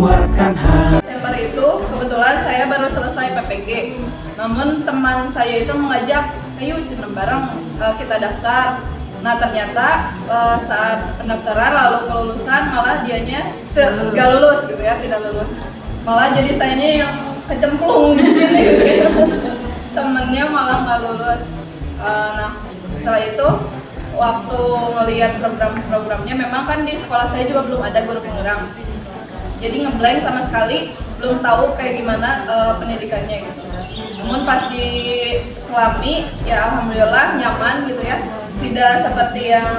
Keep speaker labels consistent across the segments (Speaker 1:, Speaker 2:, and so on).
Speaker 1: kuatkan hati.
Speaker 2: Desember itu kebetulan saya baru selesai PPG. Namun teman saya itu mengajak, ayo jeneng bareng kita daftar. Nah ternyata saat pendaftaran lalu kelulusan malah dianya gak lulus gitu ya, tidak lulus. Malah jadi sayanya yang kecemplung di sini gitu. Temennya malah nggak lulus. Nah setelah itu waktu ngelihat program-programnya, memang kan di sekolah saya juga belum ada guru penggerak. Jadi ngeblank sama sekali, belum tahu kayak gimana pendidikannya gitu. Namun pas di Selami ya alhamdulillah nyaman gitu ya. Tidak seperti yang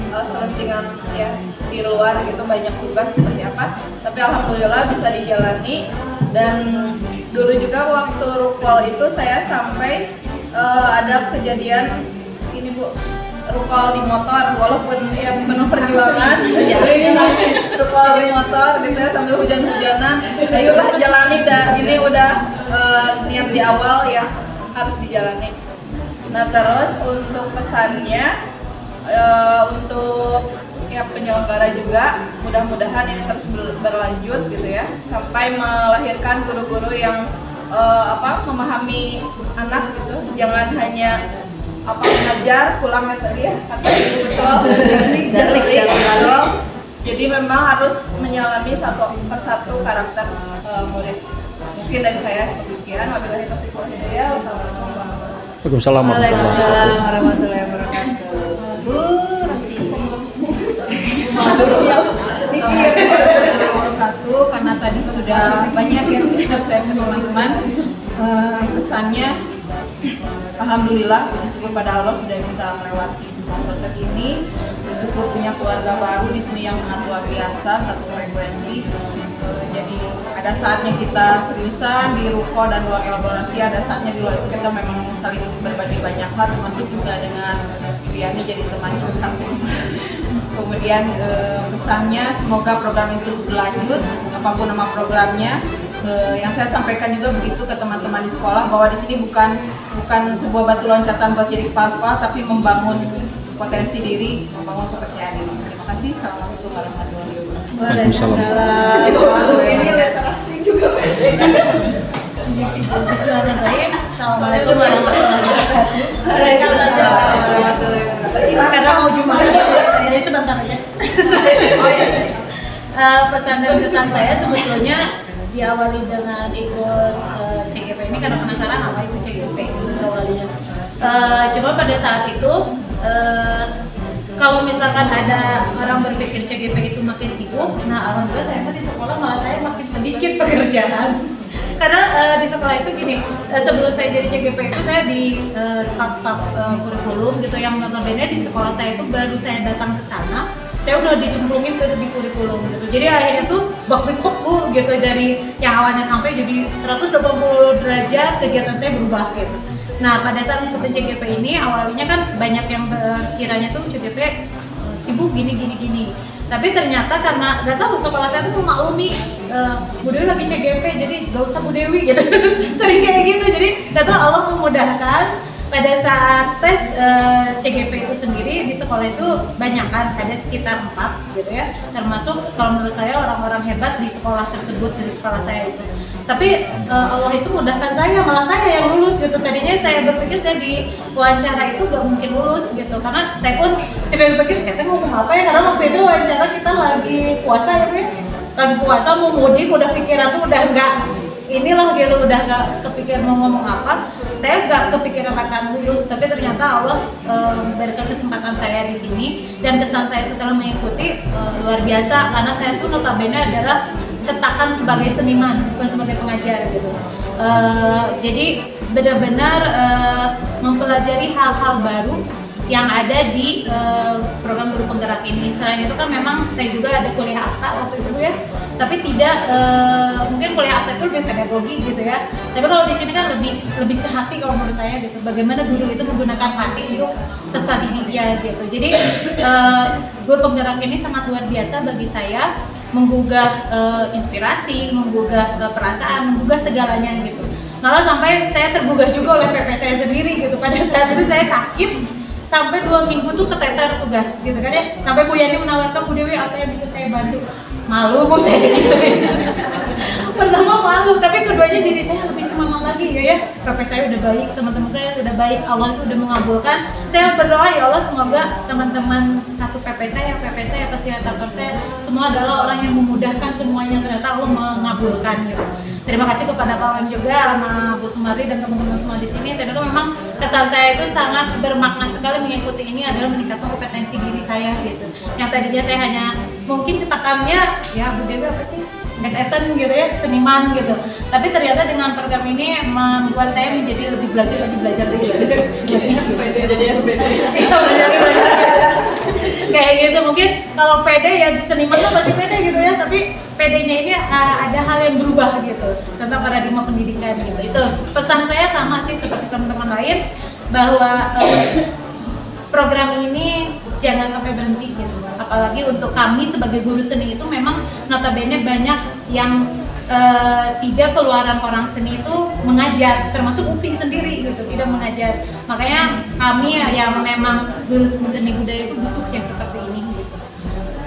Speaker 2: selentingan ya di luar gitu, banyak tugas seperti apa. Tapi alhamdulillah bisa dijalani. Dan dulu juga waktu rukol itu saya sampai ada kejadian ini Bu, rukol di motor, walaupun ya penuh perjuangan. Rukol di motor gitu ya sambil hujan-hujanan. Ayolah jalani, dan ini udah niat di awal ya harus dijalani. Nah terus untuk pesannya untuk ya penyelenggara juga, mudah-mudahan ini terus berlanjut gitu ya sampai melahirkan guru-guru yang memahami anak gitu, jangan hanya mengajar pulangnya tadi ya kata Ibu betul, betul. Jadi memang harus menyelami satu persatu karakter murid. Mungkin dari saya demikian. Wabillahi taufiq wal hidayah.
Speaker 3: Waalaikumsalam
Speaker 4: warahmatullahi wabarakatuh. Bu Rosi. Karena tadi sudah banyak yang kita share ke teman-teman, pesannya alhamdulillah, bersyukur pada Allah sudah bisa melewati semua proses ini. Bersyukur punya keluarga baru di sini yang sangat luar biasa, satu frekuensi. Jadi ada saatnya kita seriusan di ruko dan luar elaborasi, ada saatnya di luar itu kita memang saling berbagi banyak hal, termasuk juga dengan Ibu Yani jadi teman curhat. Kemudian pesannya semoga program ini terus berlanjut, apapun nama programnya. Yang saya sampaikan juga begitu ke teman-teman di sekolah, bahwa di sini bukan sebuah batu loncatan buat jadi kepala sekolah, tapi membangun potensi diri, membangun kepercayaan diri. Terima kasih. Assalamualaikum warahmatullahi wabarakatuh.
Speaker 3: Waalaikumsalam.
Speaker 2: Ini literasi juga.
Speaker 4: Assalamualaikum warahmatullahi wabarakatuh. Karena mau Jumat, jadi sebentar aja. Pesan dan kesan saya sebetulnya diawali dengan ikut CGP ini karena penasaran apa itu CGP awalnya. Cuma pada saat itu kalau misalkan ada orang berpikir CGP itu makin sibuk, nah alhamdulillah saya di sekolah malah saya makin sedikit pekerjaan. Karena di sekolah itu gini, sebelum saya jadi CGP itu saya di staff kurikulum gitu, yang notabene di sekolah saya itu baru saya datang ke sana saya udah dicemplungin di kurikulum gitu. Jadi akhirnya tuh bak Bu gitu, dari yang awalnya sampai jadi 180 derajat kegiatan saya berubah gitu. Nah pada saat ikutin CGP ini awalnya kan banyak yang berkiranya tuh CGP sibuk gini. Tapi ternyata karena nggak tahu sekolah saya tuh memaklumi Bu Dewi lagi CGP, jadi nggak usah Bu Dewi gitu. Sering kayak gitu. Jadi nggak tahu Allah memudahkan. Pada saat tes CGP itu sendiri di sekolah itu banyak kan, ada sekitar 4 gitu ya, termasuk kalau menurut saya orang-orang hebat di sekolah tersebut, di sekolah saya itu. Tapi Allah itu mudahkan saya, malah saya yang lulus gitu. Tadinya saya berpikir saya di wawancara itu gak mungkin lulus gitu, karena saya pun berpikir saya mau ngomong apa ya, karena waktu itu wawancara kita lagi puasa ya, lagi puasa mau mudik, udah pikiran tuh udah enggak inilah gitu, udah nggak kepikiran mau ngomong apa. Saya nggak kepikiran akan lulus, tapi ternyata Allah memberikan kesempatan saya di sini, dan kesan saya setelah mengikuti luar biasa, karena saya tuh notabene adalah cetakan sebagai seniman, bukan sebagai pengajar gitu. Jadi benar-benar mempelajari hal-hal baru yang ada di program guru penggerak ini. Selain itu kan memang saya juga ada kuliah akta waktu itu ya, tapi tidak mungkin kuliah akta itu lebih pedagogi gitu ya. Tapi kalau di sini kan lebih ke hati kalau menurut saya gitu. Bagaimana guru itu menggunakan hati untuk pesan dia gitu. Jadi guru penggerak ini sangat luar biasa bagi saya, menggugah inspirasi, menggugah perasaan, menggugah segalanya gitu. Malah sampai saya tergugah juga oleh PP saya sendiri gitu. Pada saat itu saya sakit sampai 2 minggu tuh keteter tugas gitu kan ya, sampai Bu Yani menawarkan, Bu Dewi apa yang bisa saya bantu. Malu Bu saya gitu. pertama malu, tapi keduanya jadi saya lebih semangat lagi ya. PP saya udah baik, teman-teman saya udah baik, Allah itu udah mengabulkan. Saya berdoa ya Allah semoga teman-teman satu PP saya, fasilitator saya semua adalah orang yang memudahkan semuanya, ternyata Allah mengabulkan gitu. Terima kasih kepada Pak Wem juga sama Bu Sumari dan teman-teman semua di sini. Ternyata memang kesan saya itu sangat bermakna sekali mengikuti ini adalah meningkatkan kompetensi diri saya gitu. Yang tadinya saya hanya mungkin cetakannya ya Bu Dewi apa sih? SSN gitu ya, seniman gitu. Tapi ternyata dengan program ini membuat saya menjadi lebih belajar lagi. Jadi yang beda. Iya, belajar. Kayak gitu, mungkin kalau pede ya seniman tuh pasti pede gitu ya, tapi pedenya ini ada hal yang berubah gitu tentang paradigma pendidikan gitu. Itu pesan saya sama sih seperti teman-teman lain bahwa program ini jangan sampai berhenti gitu. Apalagi untuk kami sebagai guru seni itu memang notabene banyak yang tidak keluaran orang seni itu mengajar, termasuk UPI sendiri gitu, tidak mengajar. Makanya kami yang memang guru seni budaya itu butuh yang seperti ini gitu.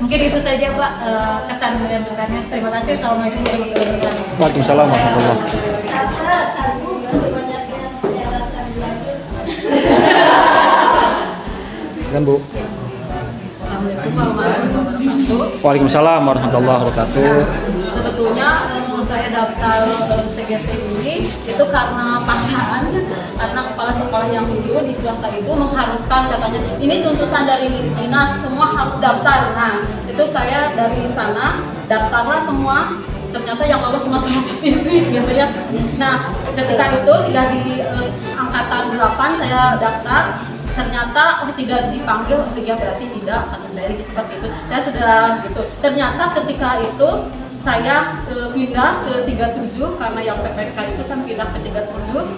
Speaker 4: Mungkin itu saja Pak kesan dan pesannya. Terima kasih. Assalamualaikum warahmatullahi wabarakatuh.
Speaker 3: Waalaikumsalam warahmatullahi Dan Bu.
Speaker 1: Assalamualaikum warahmatullahi wabarakatuh.
Speaker 3: Waalaikumsalam warahmatullahi wabarakatuh.
Speaker 1: Sebetulnya saya daftar CGP ini itu karena paksaan, karena kepala sekolah yang dulu di swasta itu mengharuskan, katanya ini tuntutan dari dinas, semua harus daftar. Nah itu saya dari sana daftarlah semua, ternyata yang lolos cuma saya sendiri gitu ya. Nah ketika itu di angkatan 8 saya daftar, ternyata tidak dipanggil, ya berarti tidak, kata saya seperti itu. Saya sudah gitu. Ternyata ketika itu saya pindah ke 37 karena yang PPK itu kan pindah ke 37.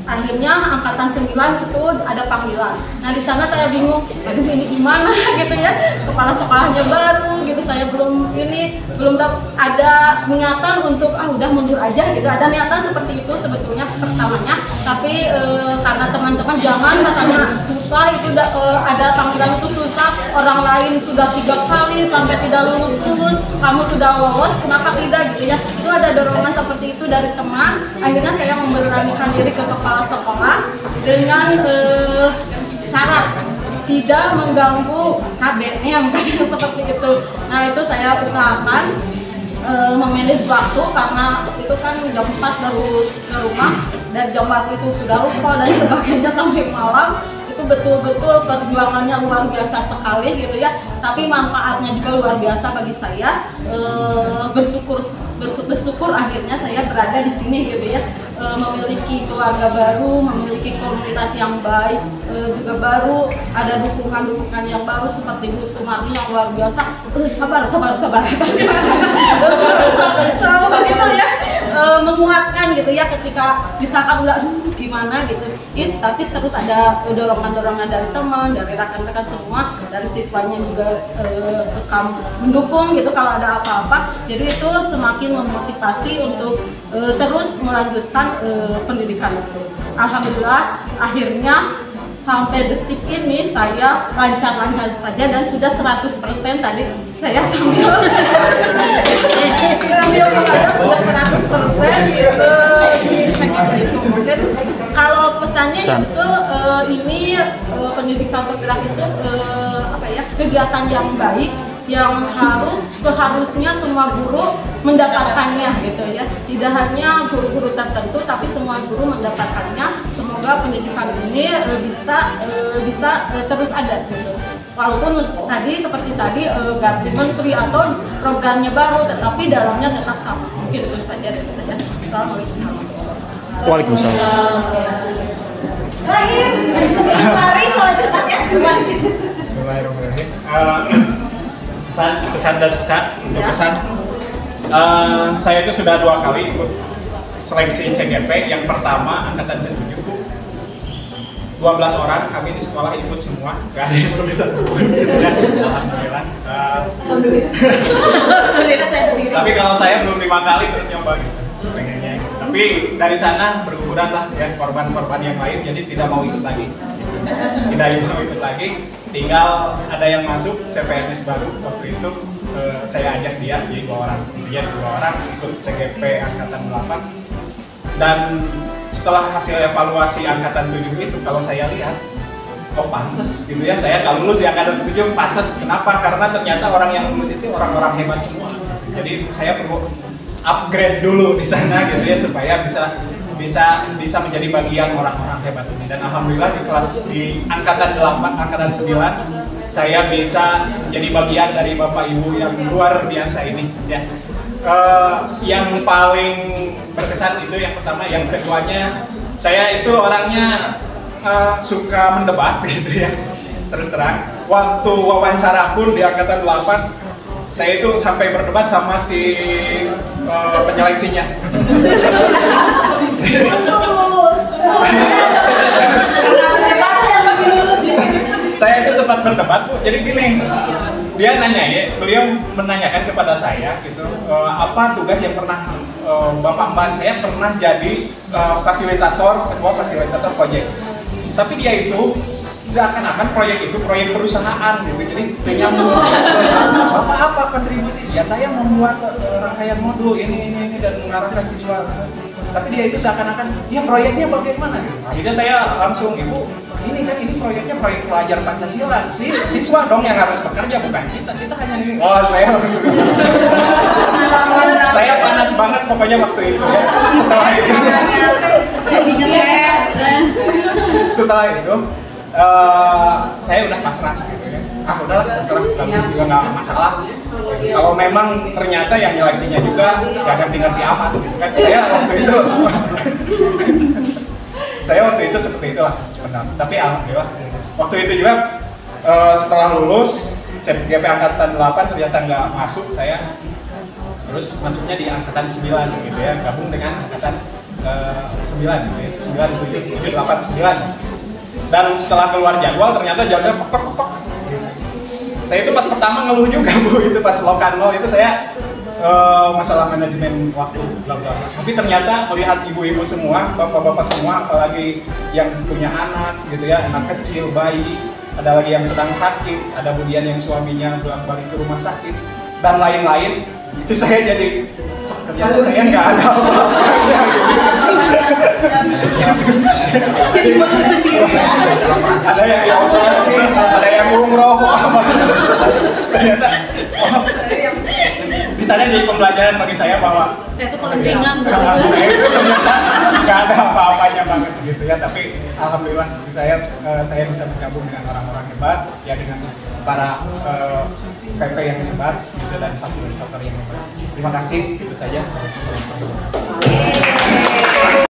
Speaker 1: Akhirnya angkatan 9 itu ada panggilan. Nah di sana saya bingung, aduh ini gimana gitu ya, kepala sekolahnya baru gitu, saya belum ada niatan untuk udah mundur aja gitu. Ada niatan seperti itu sebetulnya pertamanya, tapi karena teman-teman jangan, katanya susah itu ada panggilan itu susah, orang lain sudah 3 kali sampai tidak lulus, kamu sudah lolos kenapa tidak gitu ya. Itu ada dorongan seperti itu dari teman. Akhirnya saya memberanikan diri ke kepala sekolah dengan syarat tidak mengganggu KBM seperti itu. Nah itu saya usahakan memanage waktu karena itu kan jam 4 baru ke rumah dan jam 4 itu sudah lupa dan sebagainya sampai malam. Itu betul-betul perjuangannya luar biasa sekali gitu ya, tapi manfaatnya juga luar biasa bagi saya. Bersyukur akhirnya saya berada di sini gitu ya, memiliki keluarga baru, memiliki komunitas yang baik, juga baru ada dukungan yang baru seperti Bu Sumarni yang luar biasa. Sabar selalu begitu ya, menguatkan gitu ya ketika misalkan udah gimana gitu, tapi terus ada dorongan dari teman, dari rekan-rekan semua, dari siswanya juga suka mendukung gitu kalau ada apa-apa. Jadi itu semakin memotivasi untuk terus melanjutkan pendidikan itu. Alhamdulillah akhirnya sampai detik ini saya lancar-lancar saja dan sudah 100% tadi saya sambil sudah 100% gitu di segmen itu. Mungkin kalau pesannya itu ini pendidikan bergerak itu kegiatan yang baik yang seharusnya semua guru mendapatkannya gitu ya. Tidak hanya guru-guru tertentu tapi semua guru mendapatkannya. Semoga pendidikan ini bisa terus ada gitu. Walaupun seperti tadi ganti menteri atau programnya baru tetapi dalamnya tetap sama. Mungkin itu saja dari saya. Assalamualaikum.
Speaker 3: Waalaikumsalam.
Speaker 4: Terakhir, sebelum lari soal cepat ya, gimana sih?
Speaker 5: Bismillahirrahmanirrahim. Pesan dan pesan untuk pesan. Saya itu sudah 2 kali ikut seleksi CGP. Yang pertama angkatan 7, 12 orang kami di sekolah ikut semua, gak ada yang belum bisa semua gitu ya. Alhamdulillah.
Speaker 4: Alhamdulillah saya sendiri.
Speaker 5: Tapi kalau saya belum 5 kali terus nyoba gitu, pengennya. Tapi dari sana berguguran lah ya korban-korban yang lain, jadi tidak mau ikut lagi. Tidak mau ikut lagi, tinggal ada yang masuk CPNS baru waktu itu saya ajak dia, jadi 2 orang, dia 2 orang ikut CGP angkatan 8. Dan setelah hasil evaluasi angkatan 7 itu, kalau saya lihat, oh pantes gitu ya, saya kalau lulus di angkatan 7 pantes. Kenapa? Karena ternyata orang yang lulus itu orang-orang hebat semua. Jadi saya perlu upgrade dulu di sana gitu ya, supaya bisa menjadi bagian orang-orang hebat ini. Dan alhamdulillah di angkatan 8, angkatan 9 saya bisa menjadi bagian dari Bapak Ibu yang luar biasa ini ya. Yang paling berkesan itu yang pertama, yang keduanya saya itu orangnya suka mendebat gitu ya. Terus terang, waktu wawancara pun di angkatan 8 saya itu sampai berdebat sama si penyeleksinya. Saya itu sempat berdebat, Bu. Jadi gini, dia nanya ya, beliau menanyakan kepada saya gitu, apa tugas yang pernah Bapak Mbak. Saya pernah jadi ketua fasilitator proyek. Tapi dia itu seakan-akan proyek itu proyek perusahaan gitu. Jadi menyambung. Bapak apa kontribusi? Ya saya membuat rangkaian modul ini dan mengarahkan siswa. Tapi dia itu seakan-akan, ya proyeknya bagaimana? Akhirnya saya langsung, Ibu, ini proyeknya proyek pelajar Pancasila. Siswa dong yang harus bekerja, bukan kita. Kita hanya ini. Oh, saya panas banget pokoknya waktu itu ya. Setelah itu saya udah pasrah gitu ya. Udahlah, pasrah, kalau juga nggak masalah. Kalau memang ternyata yang nyeleksinya juga nggak ngerti-ngerti amat gitu kan. Saya waktu itu seperti itulah. Tapi alhamdulillah waktu itu juga setelah lulus CGP angkatan 8 ternyata nggak masuk saya. Terus masuknya di angkatan 9 gitu ya, gabung dengan angkatan 9 gitu ya. 9, 7, 8, 9. Dan setelah keluar jadwal ternyata jadwalnya pepek. Saya itu pas pertama ngeluh juga, Bu, itu pas lokanlo itu saya masalah manajemen waktu bla bla. Tapi ternyata melihat ibu-ibu semua, bapak-bapak semua, apalagi yang punya anak gitu ya, anak kecil, bayi, ada lagi yang sedang sakit, ada kemudian yang suaminya balik ke rumah sakit dan lain-lain. Itu saya jadi ternyata saya nggak ada apa-apanya
Speaker 1: Jadi makan sendiri.
Speaker 5: Ada yang dioperasi, ada yang umroh, ternyata di sana jadi pembelajaran bagi saya bahwa
Speaker 1: Saya tuh kelempingan.
Speaker 5: saya itu ternyata nggak ada apa-apanya banget gitu ya. Tapi alhamdulillah saya bisa bergabung dengan orang-orang hebat ya, dengan para PP yang hebat gitu, dan fasilitator yang hebat. Terima kasih, itu saja.